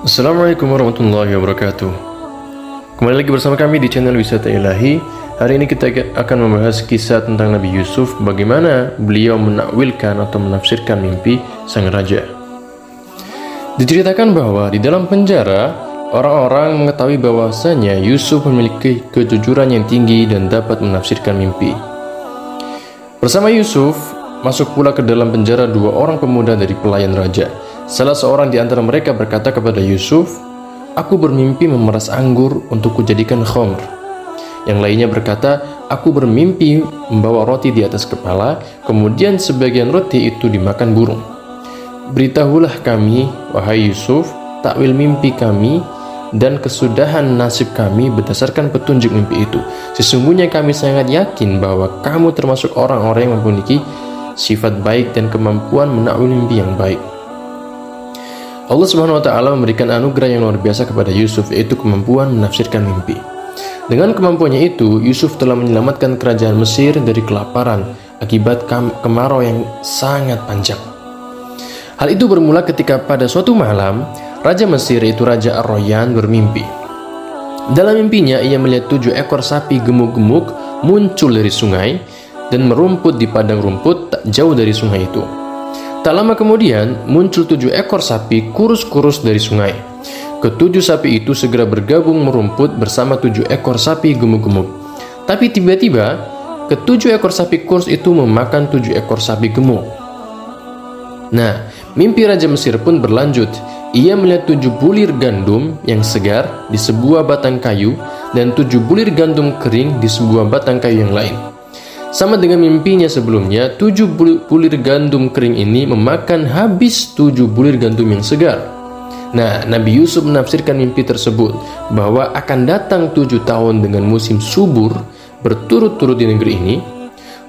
Assalamualaikum warahmatullahi wabarakatuh. Kembali lagi bersama kami di channel Wisata Ilahi. Hari ini kita akan membahas kisah tentang Nabi Yusuf, bagaimana beliau menakwilkan atau menafsirkan mimpi sang raja. Diceritakan bahwa di dalam penjara, orang-orang mengetahui bahwasanya Yusuf memiliki kejujuran yang tinggi dan dapat menafsirkan mimpi. Bersama Yusuf, masuk pula ke dalam penjara dua orang pemuda dari pelayan raja. Salah seorang di antara mereka berkata kepada Yusuf, "Aku bermimpi memeras anggur untuk kujadikan khamr." Yang lainnya berkata, "Aku bermimpi membawa roti di atas kepala, kemudian sebagian roti itu dimakan burung. Beritahulah kami, wahai Yusuf, takwil mimpi kami dan kesudahan nasib kami berdasarkan petunjuk mimpi itu. Sesungguhnya kami sangat yakin bahwa kamu termasuk orang-orang yang memiliki sifat baik dan kemampuan menakwil mimpi yang baik." Allah Subhanahu wa taala memberikan anugerah yang luar biasa kepada Yusuf, yaitu kemampuan menafsirkan mimpi. Dengan kemampuannya itu, Yusuf telah menyelamatkan kerajaan Mesir dari kelaparan akibat kemarau yang sangat panjang. Hal itu bermula ketika pada suatu malam, Raja Mesir, yaitu Raja Ar-Royan, bermimpi. Dalam mimpinya, ia melihat 7 ekor sapi gemuk-gemuk muncul dari sungai dan merumput di padang rumput tak jauh dari sungai itu. Tak lama kemudian, muncul 7 ekor sapi kurus-kurus dari sungai. Ketujuh sapi itu segera bergabung merumput bersama 7 ekor sapi gemuk-gemuk. Tapi tiba-tiba, ketujuh ekor sapi kurus itu memakan 7 ekor sapi gemuk. Nah, mimpi Raja Mesir pun berlanjut. Ia melihat 7 bulir gandum yang segar di sebuah batang kayu dan 7 bulir gandum kering di sebuah batang kayu yang lain. Sama dengan mimpinya sebelumnya, 7 bulir gandum kering ini memakan habis 7 bulir gandum yang segar. Nah, Nabi Yusuf menafsirkan mimpi tersebut bahwa akan datang 7 tahun dengan musim subur berturut-turut di negeri ini.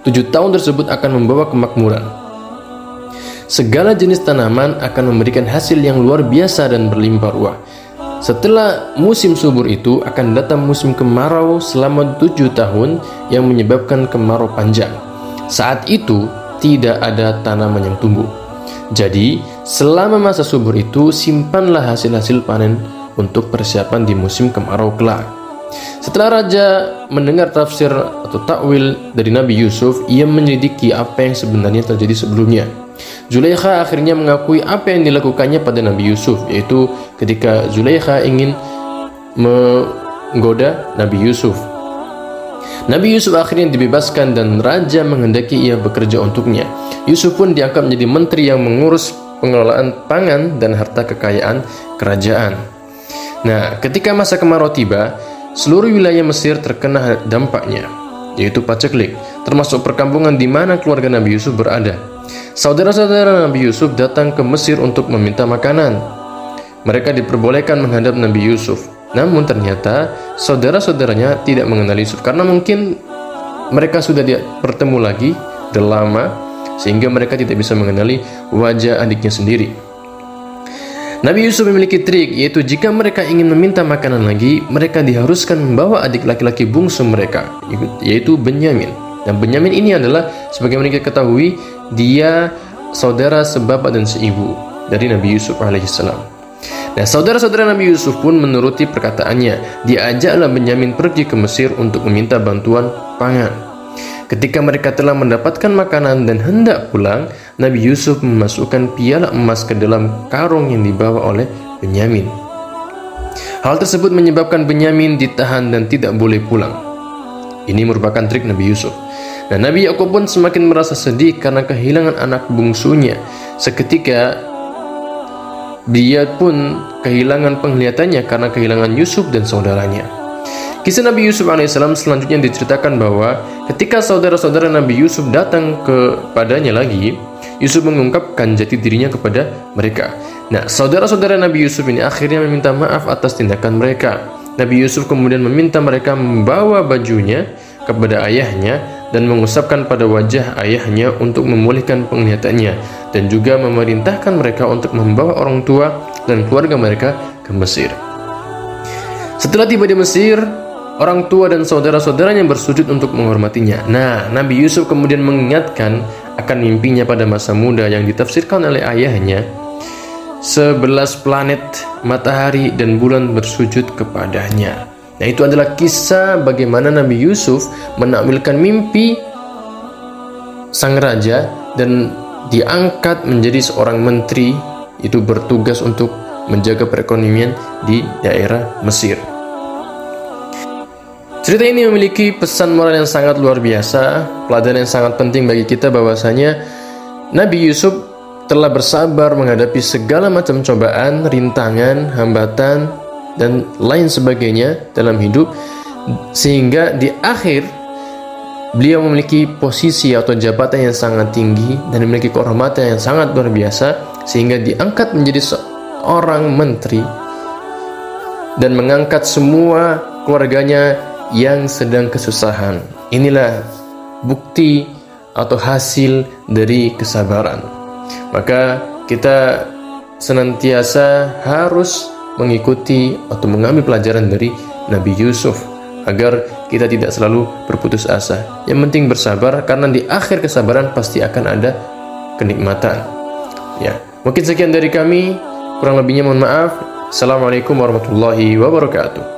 7 tahun tersebut akan membawa kemakmuran. Segala jenis tanaman akan memberikan hasil yang luar biasa dan berlimpah ruah. Setelah musim subur itu akan datang musim kemarau selama 7 tahun yang menyebabkan kemarau panjang. Saat itu tidak ada tanaman yang tumbuh. Jadi selama masa subur itu simpanlah hasil-hasil panen untuk persiapan di musim kemarau kelak. Setelah raja mendengar tafsir atau takwil dari Nabi Yusuf, ia menyelidiki apa yang sebenarnya terjadi sebelumnya. Zulaikha akhirnya mengakui apa yang dilakukannya pada Nabi Yusuf, yaitu ketika Zulaikha ingin menggoda Nabi Yusuf. Nabi Yusuf akhirnya dibebaskan dan raja menghendaki ia bekerja untuknya. Yusuf pun diangkat menjadi menteri yang mengurus pengelolaan pangan dan harta kekayaan kerajaan. Nah, ketika masa kemarau tiba, seluruh wilayah Mesir terkena dampaknya, yaitu paceklik, termasuk perkampungan di mana keluarga Nabi Yusuf berada. Saudara-saudara Nabi Yusuf datang ke Mesir untuk meminta makanan. Mereka diperbolehkan menghadap Nabi Yusuf. Namun ternyata saudara-saudaranya tidak mengenal Yusuf karena mungkin mereka sudah bertemu lagi sudah lama sehingga mereka tidak bisa mengenali wajah adiknya sendiri. Nabi Yusuf memiliki trik, yaitu jika mereka ingin meminta makanan lagi, mereka diharuskan membawa adik laki-laki bungsu mereka, yaitu Benyamin. Dan Benyamin ini adalah, sebagaimana kita ketahui, dia saudara sebapak dan seibu dari Nabi Yusuf alaihissalam. Nah, saudara-saudara Nabi Yusuf pun menuruti perkataannya. Diajaklah Benyamin pergi ke Mesir untuk meminta bantuan pangan. Ketika mereka telah mendapatkan makanan dan hendak pulang, Nabi Yusuf memasukkan piala emas ke dalam karung yang dibawa oleh Benyamin. Hal tersebut menyebabkan Benyamin ditahan dan tidak boleh pulang. Ini merupakan trik Nabi Yusuf. Nah, Nabi Yakub pun semakin merasa sedih karena kehilangan anak bungsunya. Seketika dia pun kehilangan penglihatannya karena kehilangan Yusuf dan saudaranya. Kisah Nabi Yusuf alaihissalam selanjutnya diceritakan bahwa ketika saudara-saudara Nabi Yusuf datang kepadanya lagi, Yusuf mengungkapkan jati dirinya kepada mereka. Nah, saudara-saudara Nabi Yusuf ini akhirnya meminta maaf atas tindakan mereka. Nabi Yusuf kemudian meminta mereka membawa bajunya kepada ayahnya dan mengusapkan pada wajah ayahnya untuk memulihkan penglihatannya, dan juga memerintahkan mereka untuk membawa orang tua dan keluarga mereka ke Mesir. Setelah tiba di Mesir, orang tua dan saudara-saudaranya bersujud untuk menghormatinya. Nah, Nabi Yusuf kemudian mengingatkan akan mimpinya pada masa muda yang ditafsirkan oleh ayahnya. 11 planet, matahari, dan bulan bersujud kepadanya. Nah, itu adalah kisah bagaimana Nabi Yusuf menakwilkan mimpi sang raja dan diangkat menjadi seorang menteri, itu bertugas untuk menjaga perekonomian di daerah Mesir. Cerita ini memiliki pesan moral yang sangat luar biasa, pelajaran yang sangat penting bagi kita bahwasanya Nabi Yusuf telah bersabar menghadapi segala macam cobaan, rintangan, hambatan, dan lain sebagainya dalam hidup, sehingga di akhir beliau memiliki posisi atau jabatan yang sangat tinggi dan memiliki kehormatan yang sangat luar biasa, sehingga diangkat menjadi seorang menteri dan mengangkat semua keluarganya yang sedang kesusahan. Inilah bukti atau hasil dari kesabaran. Maka kita senantiasa harus mengikuti atau mengambil pelajaran dari Nabi Yusuf agar kita tidak selalu berputus asa. Yang penting bersabar, karena di akhir kesabaran pasti akan ada kenikmatan. Ya, mungkin sekian dari kami, kurang lebihnya mohon maaf. Assalamualaikum warahmatullahi wabarakatuh.